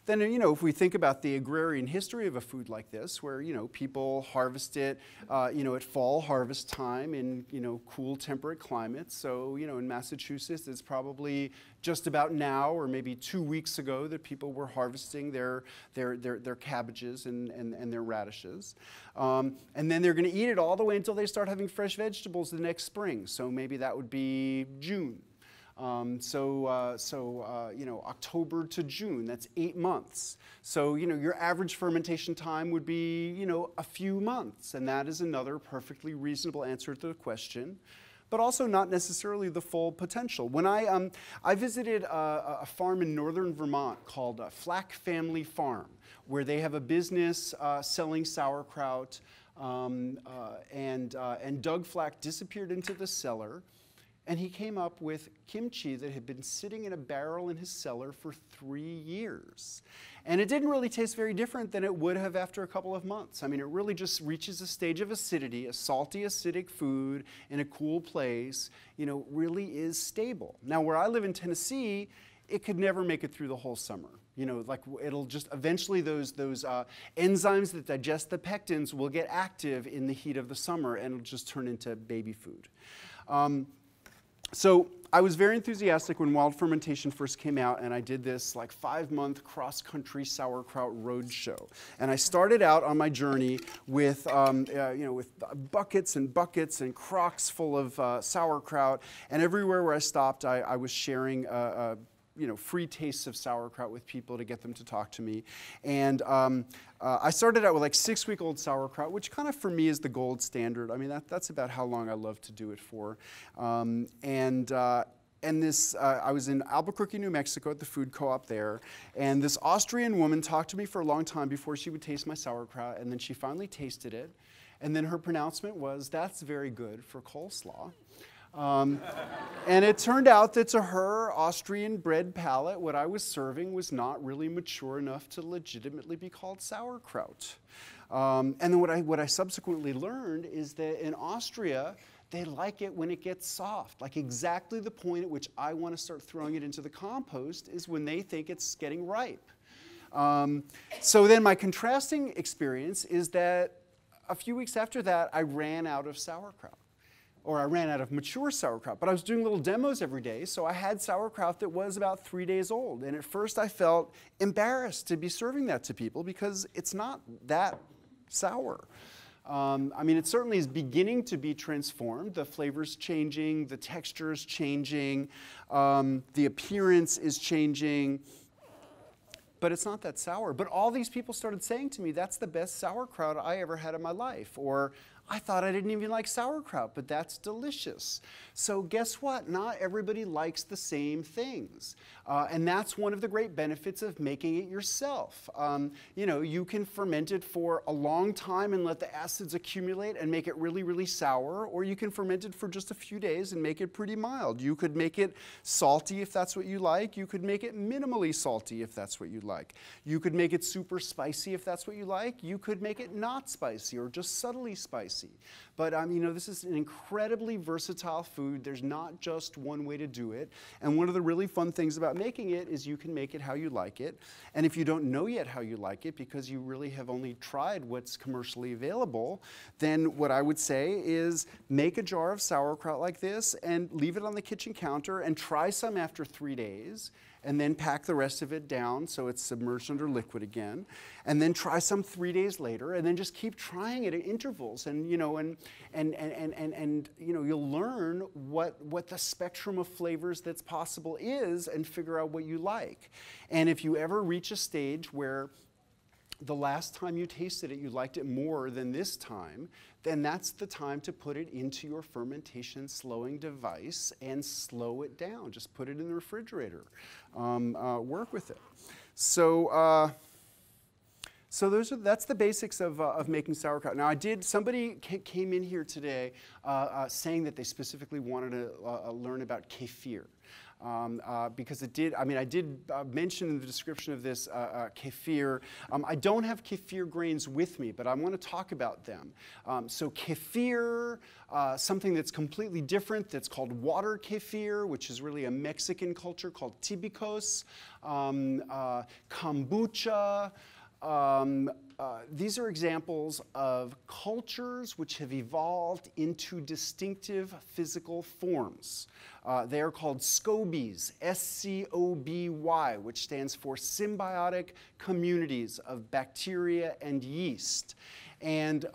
Then, if we think about the agrarian history of a food like this, where, people harvest it, at fall harvest time in, cool temperate climates. So, in Massachusetts, it's probably just about now or maybe 2 weeks ago that people were harvesting their cabbages and their radishes. And then they're going to eat it all the way until they start having fresh vegetables the next spring. So maybe that would be June. October to June, that's 8 months. So, your average fermentation time would be, a few months. And that is another perfectly reasonable answer to the question, but also not necessarily the full potential. When I visited a farm in northern Vermont called Flack Family Farm, where they have a business selling sauerkraut, and Doug Flack disappeared into the cellar. And he came up with kimchi that had been sitting in a barrel in his cellar for 3 years. And it didn't really taste very different than it would have after a couple of months. I mean, it really just reaches a stage of acidity. A salty, acidic food in a cool place, really is stable. Now, where I live in Tennessee, it could never make it through the whole summer. It'll just eventually those enzymes that digest the pectins will get active in the heat of the summer, and it'll just turn into baby food. So I was very enthusiastic when wild fermentation first came out, and I did this 5-month cross-country sauerkraut roadshow. And I started out on my journey with, with buckets and buckets and crocks full of sauerkraut. And everywhere where I stopped, I was sharing free tastes of sauerkraut with people to get them to talk to me. And I started out with 6-week-old sauerkraut, which kind of for me is the gold standard. I mean, that's about how long I love to do it for. I was in Albuquerque, New Mexico at the food co-op there, and this Austrian woman talked to me for a long time before she would taste my sauerkraut, and then she finally tasted it, and then her pronouncement was, "That's very good for coleslaw." And it turned out that to her Austrian bred palate, what I was serving was not really mature enough to legitimately be called sauerkraut. And then what I subsequently learned is that in Austria, they like it when it gets soft. Exactly the point at which I want to start throwing it into the compost is when they think it's getting ripe. So then my contrasting experience is that a few weeks after that, I ran out of sauerkraut. Or I ran out of mature sauerkraut. But I was doing little demos every day, so I had sauerkraut that was about 3 days old. And at first I felt embarrassed to be serving that to people because it's not that sour. I mean, it certainly is beginning to be transformed. The flavor's changing, the texture's changing, the appearance is changing. But it's not that sour. But all these people started saying to me, "That's the best sauerkraut I ever had in my life." Or, "I thought I didn't even like sauerkraut, but that's delicious." So guess what? Not everybody likes the same things. And that's one of the great benefits of making it yourself. You can ferment it for a long time and let the acids accumulate and make it really, really sour, or you can ferment it for just a few days and make it pretty mild. You could make it salty if that's what you like. You could make it minimally salty if that's what you like. You could make it super spicy if that's what you like. You could make it not spicy or just subtly spicy. But this is an incredibly versatile food. There's not just one way to do it. And one of the really fun things about making it is you can make it how you like it. And if you don't know yet how you like it because you really have only tried what's commercially available, then what I would say is make a jar of sauerkraut like this and leave it on the kitchen counter and try some after 3 days. and then pack the rest of it down so it's submerged under liquid again, and then try some 3 days later, and then just keep trying it at intervals, and you know, and you know, you'll learn what the spectrum of flavors that's possible is, and figure out what you like. And if you ever reach a stage where the last time you tasted it, you liked it more than this time, then that's the time to put it into your fermentation slowing device and slow it down. Just put it in the refrigerator. Work with it. So, that's the basics of making sauerkraut. Now, somebody came in here today saying that they specifically wanted to learn about kefir. Because I did mention in the description of this kefir. I don't have kefir grains with me, but I want to talk about them. So kefir, something that's completely different, that's called water kefir, which is really a Mexican culture called tibicos, kombucha. These are examples of cultures which have evolved into distinctive physical forms. They are called SCOBYs, S-C-O-B-Y, which stands for symbiotic communities of bacteria and yeast. And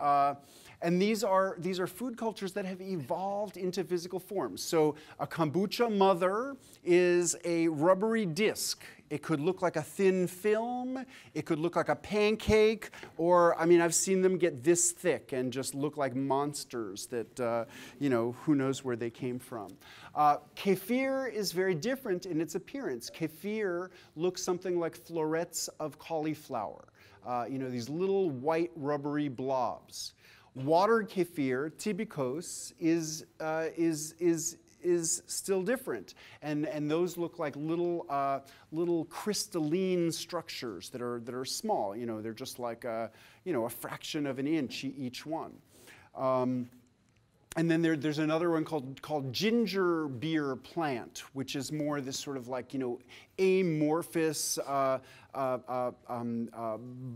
these are food cultures that have evolved into physical forms. So a kombucha mother is a rubbery disc. It could look like a thin film. It could look like a pancake. Or, I mean, I've seen them get this thick and just look like monsters that, you know, who knows where they came from. Kefir is very different in its appearance. Kefir looks something like florets of cauliflower. You know, these little white rubbery blobs. Water kefir, tibicos, is still different, and those look like little crystalline structures that are small. You know, they're just like a fraction of an inch each one. And then there's another one called ginger beer plant, which is more this sort of like, you know, amorphous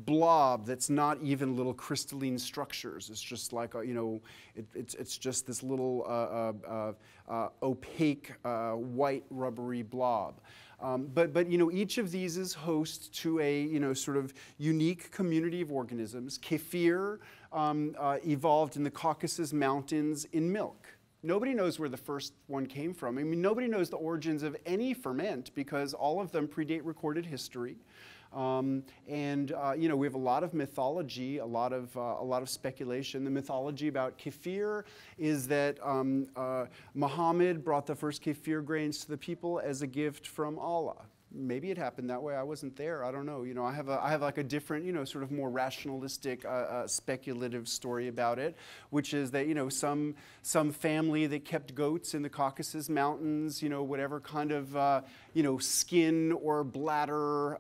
blob that's not even little crystalline structures. It's just like, you know, it's just this little opaque white rubbery blob. But you know, each of these is host to a, you know, sort of unique community of organisms. Kefir evolved in the Caucasus Mountains in milk. Nobody knows where the first one came from. I mean, nobody knows the origins of any ferment because all of them predate recorded history. You know, we have a lot of mythology, a lot of speculation. The mythology about kefir is that Muhammad brought the first kefir grains to the people as a gift from Allah. Maybe it happened that way. I wasn't there. I don't know. You know, I have like a different, you know, sort of more rationalistic, speculative story about it, which is that, you know, some family that kept goats in the Caucasus Mountains, you know, whatever kind of you know, skin or bladder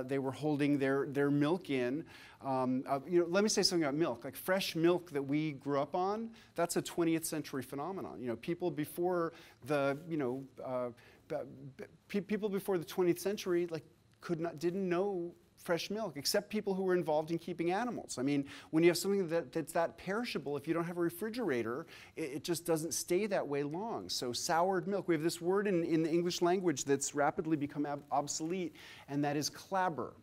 they were holding their milk in. You know, let me say something about milk. Like fresh milk that we grew up on, that's a 20th century phenomenon. You know, people before the, you know, people before the 20th century like didn't know fresh milk, except people who were involved in keeping animals. I mean, when you have something that's that perishable, if you don't have a refrigerator, it just doesn't stay that way long. So soured milk, we have this word in the English language that's rapidly become obsolete, and that is clabber.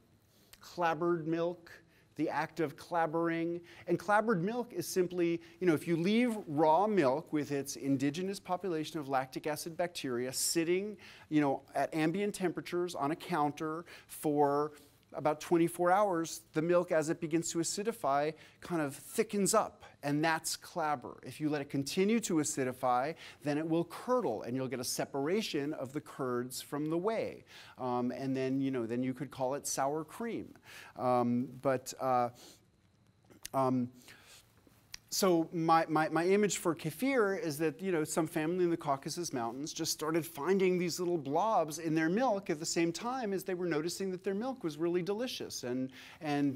Clabbered milk, the act of clabbering. And clabbered milk is simply, you know, if you leave raw milk with its indigenous population of lactic acid bacteria sitting, you know, at ambient temperatures on a counter for about 24 hours, the milk, as it begins to acidify, kind of thickens up, and that's clabber. If you let it continue to acidify, then it will curdle, and you'll get a separation of the curds from the whey. And then, you know, then you could call it sour cream. So my image for kefir is that, you know, some family in the Caucasus Mountains just started finding these little blobs in their milk at the same time as they were noticing that their milk was really delicious and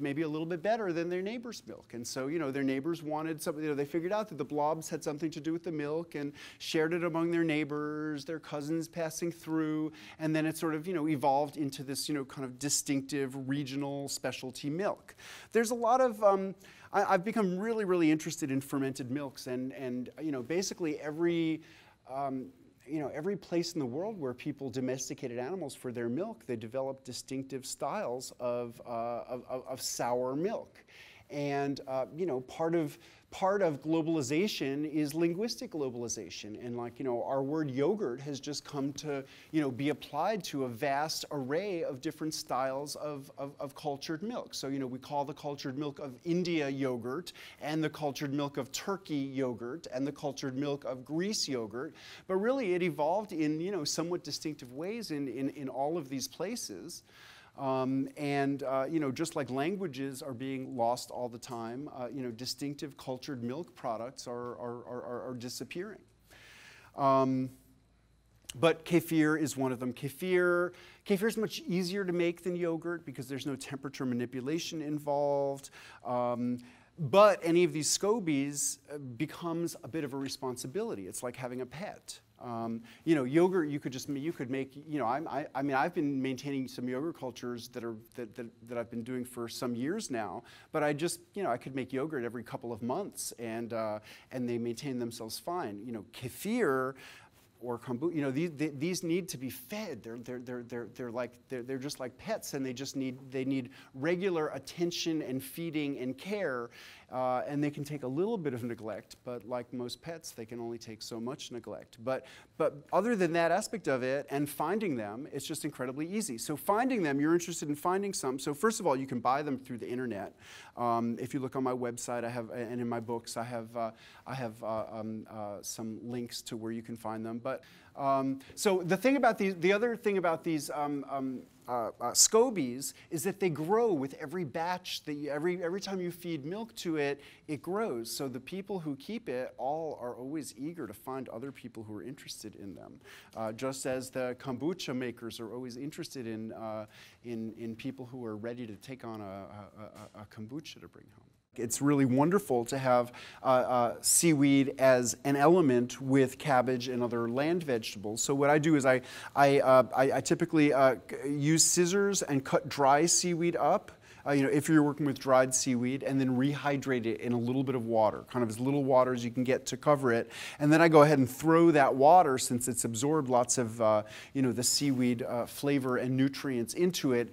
maybe a little bit better than their neighbor's milk. And so, you know, their neighbors wanted something, you know, they figured out that the blobs had something to do with the milk and shared it among their neighbors, their cousins passing through, and then it sort of, you know, evolved into this, you know, kind of distinctive regional specialty milk. There's a lot of, I've become really, really interested in fermented milks, and you know, basically every every place in the world where people domesticated animals for their milk, they developed distinctive styles of sour milk. And part of globalization is linguistic globalization, and our word yogurt has just come to be applied to a vast array of different styles of cultured milk. So we call the cultured milk of India yogurt, and the cultured milk of Turkey yogurt, and the cultured milk of Greece yogurt, but really it evolved in somewhat distinctive ways in all of these places. Just like languages are being lost all the time, distinctive cultured milk products are disappearing. But kefir is one of them. Kefir is much easier to make than yogurt because there's no temperature manipulation involved. But any of these scobies becomes a bit of a responsibility. It's like having a pet. Yogurt you could make. I've been maintaining some yogurt cultures that I've been doing for some years now. But I could make yogurt every couple of months, and they maintain themselves fine. Kefir or kombucha, these need to be fed. They're just like pets, and they need regular attention and feeding and care, and they can take a little bit of neglect. But like most pets, they can only take so much neglect. But other than that aspect of it, and finding them, it's just incredibly easy. So finding them, you're interested in finding some. So first of all, you can buy them through the internet. If you look on my website, and in my books, I have some links to where you can find them. But so the other thing about these scobies is that they grow with every batch. Every time you feed milk to it, it grows. So the people who keep it all are always eager to find other people who are interested in them, just as the kombucha makers are always interested in people who are ready to take on a kombucha to bring home. It's really wonderful to have seaweed as an element with cabbage and other land vegetables. So what I do is I typically use scissors and cut dry seaweed up, if you're working with dried seaweed, and then rehydrate it in a little bit of water, kind of as little water as you can get to cover it. And then I go ahead and throw that water, since it's absorbed lots of the seaweed flavor and nutrients into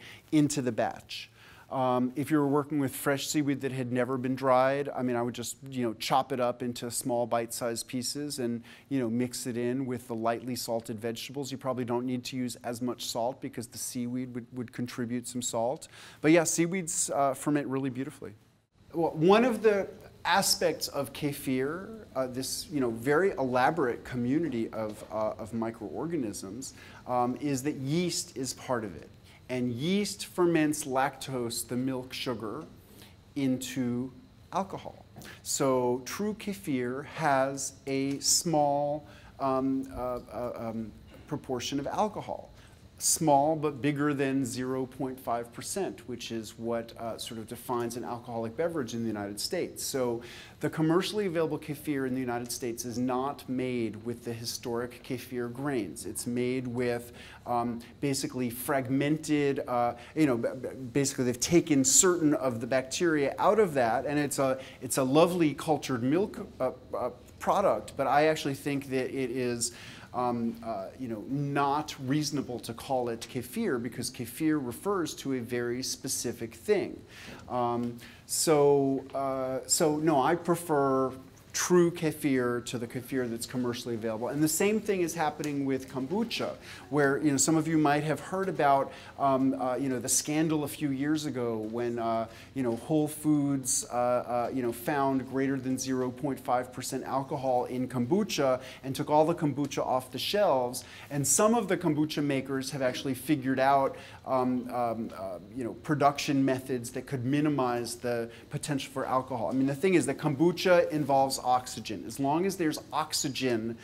the batch. If you were working with fresh seaweed that had never been dried, I would just chop it up into small bite-sized pieces and mix it in with the lightly salted vegetables. You probably don't need to use as much salt because the seaweed would contribute some salt. But yeah, seaweeds ferment really beautifully. Well, one of the aspects of kefir, this very elaborate community of microorganisms, is that yeast is part of it. And yeast ferments lactose, the milk sugar, into alcohol. So true kefir has a small proportion of alcohol. Small but bigger than 0.5%, which is what sort of defines an alcoholic beverage in the United States. So the commercially available kefir in the United States is not made with the historic kefir grains. It's made with basically fragmented, basically they've taken certain of the bacteria out of that, and it's a lovely cultured milk product, but I actually think that it is not reasonable to call it kefir, because kefir refers to a very specific thing. So no, I prefer true kefir to the kefir that's commercially available. And the same thing is happening with kombucha, where some of you might have heard about the scandal a few years ago when Whole Foods found greater than 0.5% alcohol in kombucha and took all the kombucha off the shelves. And some of the kombucha makers have actually figured out production methods that could minimize the potential for alcohol. I mean, the thing is that kombucha involves oxygen. As long as there's oxygen,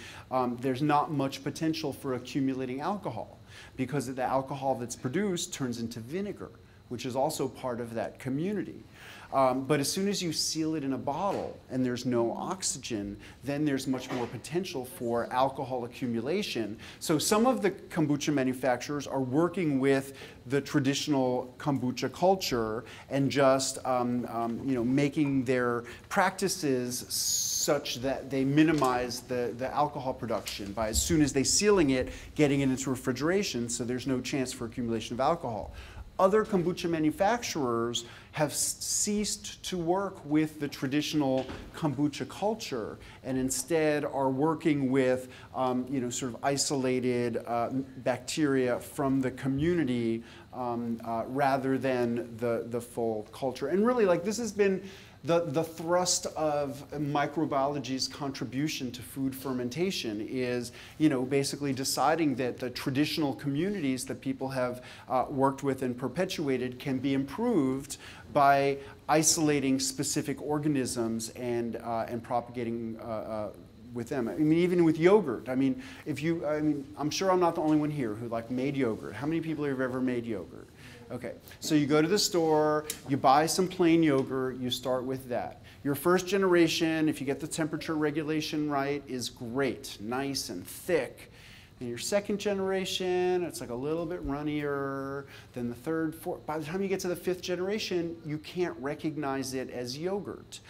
there's not much potential for accumulating alcohol, because the alcohol that's produced turns into vinegar, which is also part of that community. But as soon as you seal it in a bottle and there's no oxygen, then there's much more potential for alcohol accumulation. So some of the kombucha manufacturers are working with the traditional kombucha culture and just making their practices such that they minimize the alcohol production by, as soon as they're sealing it, getting it into refrigeration so there's no chance for accumulation of alcohol. Other kombucha manufacturers have ceased to work with the traditional kombucha culture and instead are working with sort of isolated bacteria from the community rather than the full culture. And really, like, this has been the thrust of microbiology's contribution to food fermentation is, basically deciding that the traditional communities that people have worked with and perpetuated can be improved by isolating specific organisms and propagating with them. I mean, even with yogurt. I mean, I'm sure I'm not the only one here who made yogurt. How many people have ever made yogurt? Okay, so you go to the store, you buy some plain yogurt, you start with that. Your first generation, if you get the temperature regulation right, is great, nice and thick. Then your second generation, it's like a little bit runnier. Then the third, fourth, by the time you get to the fifth generation, you can't recognize it as yogurt.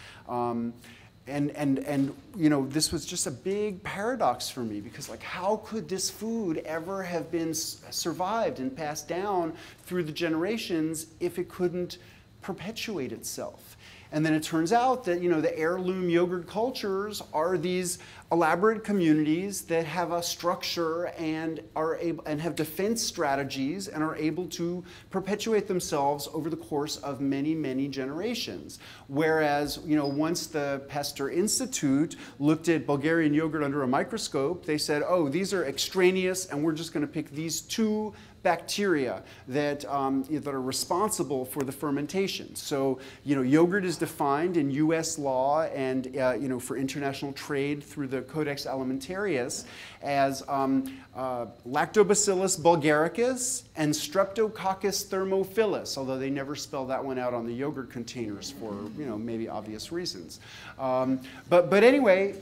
This was just a big paradox for me because, how could this food ever have been survived and passed down through the generations if it couldn't perpetuate itself? And then it turns out that, the heirloom yogurt cultures are these elaborate communities that have a structure and have defense strategies and are able to perpetuate themselves over the course of many, many generations. Whereas, once the Pasteur Institute looked at Bulgarian yogurt under a microscope, they said, oh, these are extraneous and we're just going to pick these two bacteria that are responsible for the fermentation. So, yogurt is defined in U.S. law and, for international trade through the Codex Alimentarius as Lactobacillus bulgaricus and Streptococcus thermophilus, although they never spell that one out on the yogurt containers for, maybe obvious reasons. But anyway,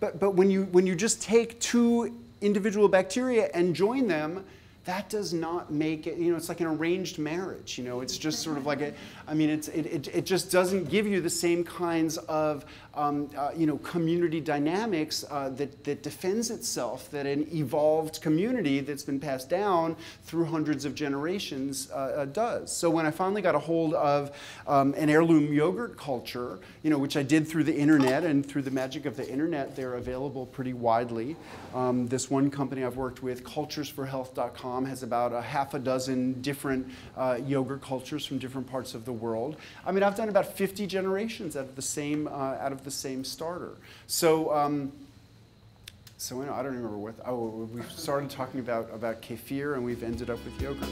but when you just take two individual bacteria and join them, that does not make it, it's like an arranged marriage, it's just sort of like it just doesn't give you the same kinds of, community dynamics that defends itself that an evolved community that's been passed down through hundreds of generations does. So when I finally got a hold of an heirloom yogurt culture, which I did through the internet, and through the magic of the internet, they're available pretty widely. This one company I've worked with, culturesforhealth.com, has about a half a dozen different yogurt cultures from different parts of the world. I mean, I've done about 50 generations out of the same starter. So, I don't remember what. Oh, we started talking about kefir, and we've ended up with yogurt.